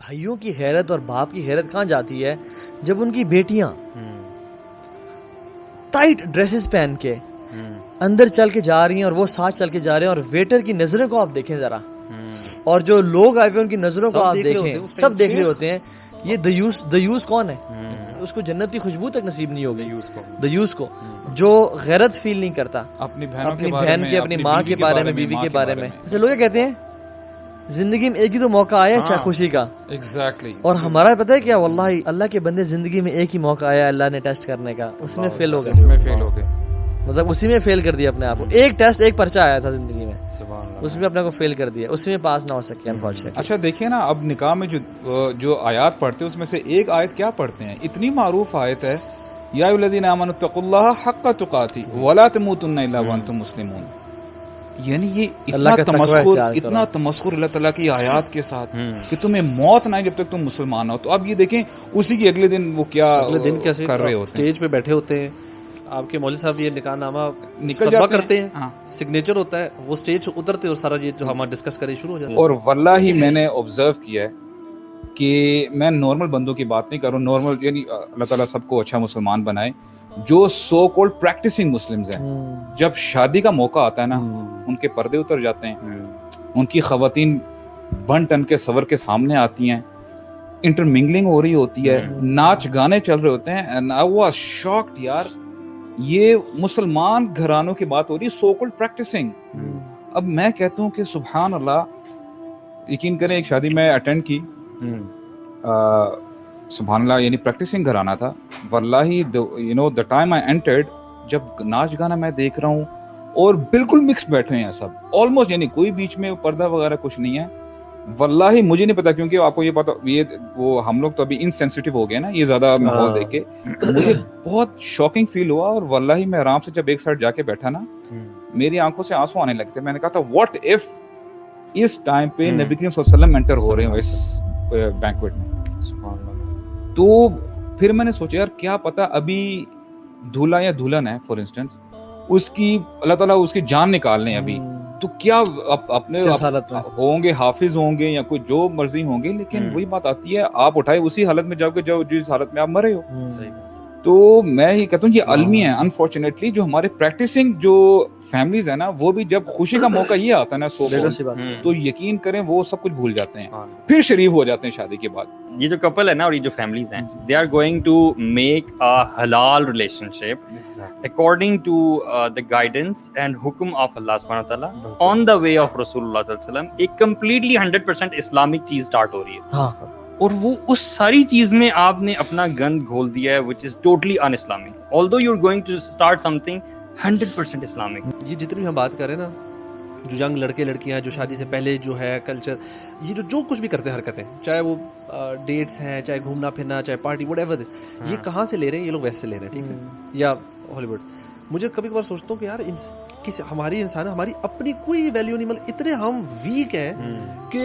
بھائیوں کی غیرت اور باپ کی غیرت کہاں جاتی ہے جب ان کی بیٹیاں ٹائٹ ڈریسز پہن کے اندر چل کے جا رہی ہیں اور وہ ساتھ چل کے جا رہے ہیں, اور ویٹر کی نظروں کو آپ دیکھیں ذرا, اور جو لوگ آئے ہوئے ان کی نظروں کو آپ دیکھیں, سب دیکھ رہے ہوتے ہیں یہ دیوس کون ہے, اس کو جنت کی خوشبو تک نصیب نہیں ہوگی. دیوس کو جو غیرت فیل نہیں کرتا اپنی بہن کے, اپنی ماں کے بارے میں, بیوی کے بارے میں. اچھا لوگ کیا کہتے ہیں زندگی میں ایک ہی تو موقع آیا ہے خوشی کا, اور ہمارا پتہ ہے کیا, واللہ اللہ کے بندے زندگی میں ایک ہی موقع آیا اللہ نے ٹیسٹ کرنے کا, اس میں فیل ہو گئے, مطلب اسی میں فیل کر دیا اپنے آپ کو. ایک ٹیسٹ, ایک پرچہ آیا تھا زندگی میں, اس میں اپنے کو فیل کر دیا, اس میں پاس نہ ہو سکے انفارچونیٹلی. اچھا دیکھیں نا, اب نکاح میں جو آیات پڑھتے ہیں اس میں سے ایک آیت کیا پڑھتے ہیں, اتنی معروف آیت ہے, یا ایھا الذین آمنوا اتقوا اللہ حق تقاتہ ولا تموتن الا وانتم مسلمون. یعنی یہ اتنا تمسخر اللہ تعالیٰ کی آیات کے ساتھ کہ تمہیں موت نہ آئے جب تک تم مسلمان ہو. تو اب یہ دیکھیں اسی کے اگلے دن وہ کیا کر رہے ہوتے ہیں, اسٹیج پہ بیٹھے ہوتے ہیں, آپ کے مولوی صاحب یہ نکاح نامہ نکل کرتے ہیں, سگنیچر ہوتا ہے, وہ اسٹیج اترتے اور سارا یہ جو ہم ڈسکس کریں شروع ہو جاتا ہے. اور واللہ میں نے آبزرو کیا ہے کہ میں نارمل بندوں کی بات نہیں کر رہا ہوں, نارمل یعنی اللہ تعالیٰ سب کو اچھا مسلمان بنائے, جو سو کولڈ پریکٹسنگ مسلمز ہیں, جب شادی کا موقع آتا ہے نا ان کے پردے اتر جاتے ہیں, ان کی خواتین بن ٹن کے سور کے سامنے آتی ہیں, انٹرمنگلنگ ہو رہی ہوتی ہے, ناچ گانے چل رہے ہوتے ہیں. اینڈ آئی واز شاکڈ یار, یہ مسلمان گھرانوں کی بات ہو رہی ہے, سو کولڈ پریکٹسنگ. اب میں کہتا ہوں کہ سبحان اللہ, یقین کریں ایک شادی میں اٹینڈ کی, سبحان اللہ, یعنی پریکٹسنگ گھرانا تھا. واللہ you know the time I entered, جب ناچ گانا میں دیکھ رہا ہوں اور بالکل مکس بیٹھے ہیں سب آلموسٹ, یعنی کوئی بیچ میں پردہ وغیرہ کچھ نہیں ہے. واللہ مجھے نہیں پتا, کیونکہ آپ کو یہ پتا, یہ وہ ہم لوگ تو ابھی انسینسٹیو ہو گئے نا یہ زیادہ ماحول دیکھ کے, مجھے بہت شاکنگ فیل ہوا. اور واللہ میں آرام سے جب ایک سائڈ جا کے بیٹھا نا, میری آنکھوں سے آنسو آنے لگتے. میں نے کہا تھا واٹ اف اس ٹائم پہ نبی کریم صلی اللہ علیہ وسلم انٹر ہو رہے ہوں اس بینکویٹ میں. تو پھر میں نے سوچا یار کیا پتا ابھی دولہا یا دلہن ہے فار انسٹنس, اس کی اللہ تعالیٰ اس کی جان نکال لیں ابھی, تو کیا اپنے ہوں گے, حافظ ہوں گے یا کوئی جو مرضی ہوں گے, لیکن وہی بات آتی ہے آپ اٹھائے اسی حالت میں جاؤ گے جو جس حالت میں آپ مرے ہو. تو میں یہ کہتا ہوں یہ المی ہے انفارچونیٹلی, جو ہمارے پریکٹسنگ جو فیملیز ہیں نا, وہ بھی جب خوشی کا موقع یہ آتا ہے نا تو یقین کریں وہ سب کچھ بھول جاتے ہیں, پھر شریف ہو جاتے ہیں شادی کے بعد. یہ جو کپل ہے نا اور یہ جو فیملیز ہیں, they are going to make a حلال relationship according to the guidance and حکم آف اللہ سبحانہ تعالیٰ آن دا وے آف رسول اللہ صلی اللہ علیہ وسلم. ایک کمپلیٹلی 100% اسلامک چیز اسٹارٹ ہو رہی ہے, اور وہ اس ساری چیز میں آپ نے اپنا گند گھول دیا ہے which is totally un-Islamic. Although you're going to start something 100% Islamic. یہ جتنی بھی ہم بات کریں نا, جو ینگ لڑکے لڑکیاں جو شادی سے پہلے جو ہے کلچر, یہ جو کچھ بھی کرتے ہیں حرکتیں, چاہے وہ ڈیٹس ہیں, چاہے گھومنا پھرنا, چاہے پارٹی وٹ ایور, یہ کہاں سے لے رہے ہیں, یہ لوگ ویسٹ سے لے رہے ہیں, ٹھیک ہے, یا ہالی ووڈ. مجھے کبھی کبھار سوچتا ہوں کہ یار ہماری انسان ہماری اپنی کوئی ویلیو نہیں, مطلب اتنے ہم ویک ہیں کہ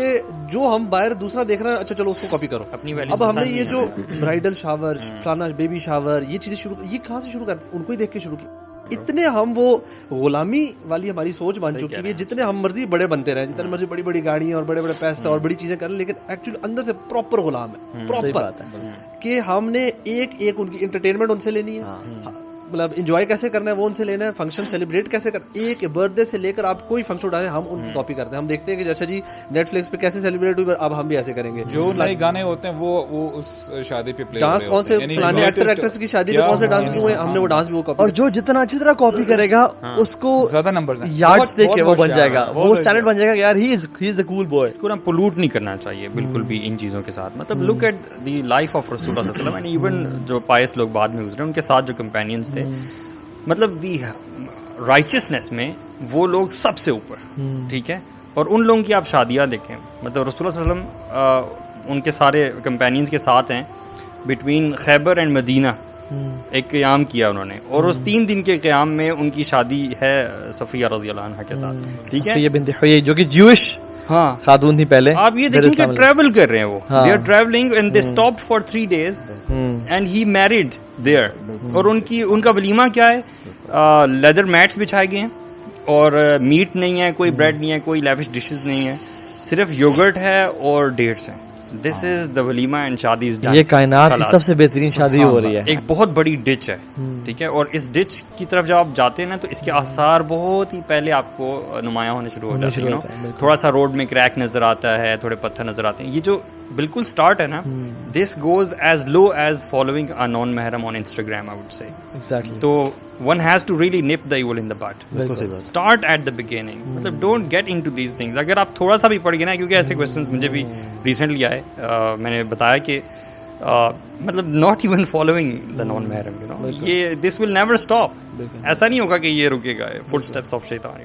جو ہم باہر دوسرا دیکھ رہے ہیں, اچھا چلو اس کو کاپی کرو اپنی ویلیو. اب ہم نے یہ جو برائڈل شاور, فلانا بیبی شاور, یہ چیزیں شروع, یہ کہاں سے شروع کر, ان کو ہی دیکھ کے شروع کی. اتنے ہم وہ غلامی والی ہماری سوچ بن چکی ہے, جتنے ہم مرضی بڑے بنتے رہے, جتنے مرضی بڑی بڑی گاڑیاں اور بڑے بڑے پیسے اور بڑی چیزیں کریں, لیکن ایکچولی اندر سے پراپر غلام ہے, پراپر کہ ہم نے ایک ان کی انٹرٹینمنٹ ان سے لینی ہے, مطلب انجوائے کیسے کرنا ہے وہ ان سے لینا ہے, فنکشن سیلیبریٹ کیسے کرنا, ایک برتھ ڈے سے لے کر آپ کوئی فنکشن اٹھائیں ہم ان کی کاپی کرتے ہیں. ہم دیکھتے ہیں کہ جیسا جی نیٹ فلکس پہ کیسے سیلیبریٹ ہوئی, اب ہم بھی ایسے کریں گے. جو نئے گانے ہوتے ہیں وہ اس شادی پہ پلے ڈانس کون سے فلانے ایکٹر ایکٹریس کی شادی پہ کون سے ڈانس ہوئے, ہم نے وہ ڈانس بھی وہ کاپی. اور جو جتنا اچھی طرح کاپی کرے گا اس کو زیادہ نمبرز ہیں, یارڈ دیکھ کے وہ بن جائے گا, وہ اسٹینڈرڈ بن جائے گا, یار ہی از اے کول بوائے. اس کو نا پولوٹ نہیں کرنا چاہیے بالکل بھی ان چیزوں کے ساتھ. مطلب look at the life of رسول اللہ صلی اللہ علیہ وسلم, ایون جو پائس لوگ بعد میں گزرے ان کے ساتھ جو کمپینینز تھے, مطلب دی رائچسنس میں وہ لوگ سب سے اوپر, ٹھیک ہے. اور ان لوگوں کی آپ شادیاں دیکھیں, مطلب رسول اللہ صلی اللہ علیہ وسلم ان کے سارے کمپینینز کے ساتھ ہیں, بٹوین خیبر اینڈ مدینہ ایک قیام کیا انہوں نے, اور اس 3 دن کے قیام میں ان کی شادی ہے صفیہ رضی اللہ عنہا کے ساتھ, ٹھیک ہے, یہ بنت حیی جو کہ جیوش خاتون تھی پہلے. آپ یہ دیکھیں کہ ٹریول کر رہے ہیں, وہ they are travelling and they stopped for 3 days and he married there. اور ان کا ولیمہ کیا ہے, لیدر میٹس بچھائے گئے ہیں, اور میٹ نہیں ہے, کوئی بریڈ نہیں ہے, کوئی لیوش ڈشز نہیں ہے, صرف یوگرٹ ہے اور ڈیٹس ہیں. دس از دا ولیمہ اینڈ شادیز ڈن. یہ کائنات کی سب سے بہترین شادی ہو رہی ہے. ایک بہت بڑی ڈچ ہے, ٹھیک ہے, اور اس ڈچ کی طرف جب آپ جاتے ہیں نا تو اس کے آثار بہت ہی پہلے آپ کو نمایاں ہونے شروع ہو جاتے ہیں. تھوڑا سا روڈ میں کریک نظر آتا ہے, تھوڑے پتھر نظر آتے ہیں. یہ جو بالکل اسٹارٹ ہے نا, this goes as low as following a non محرم on Instagram, I would say. So one has to really nip the evil in the bud. Start at the beginning, مطلب don't get into these things. اگر آپ تھوڑا سا بھی پڑھ گئے نا, کیونکہ ایسے کوسچنس مجھے بھی ریسنٹلی آئے, میں نے بتایا کہ مطلب not even following the non محرم, یہ دس ول نیور اسٹاپ. ایسا نہیں ہوگا کہ یہ رکے گا. فٹ اسٹیپس آف شیطان.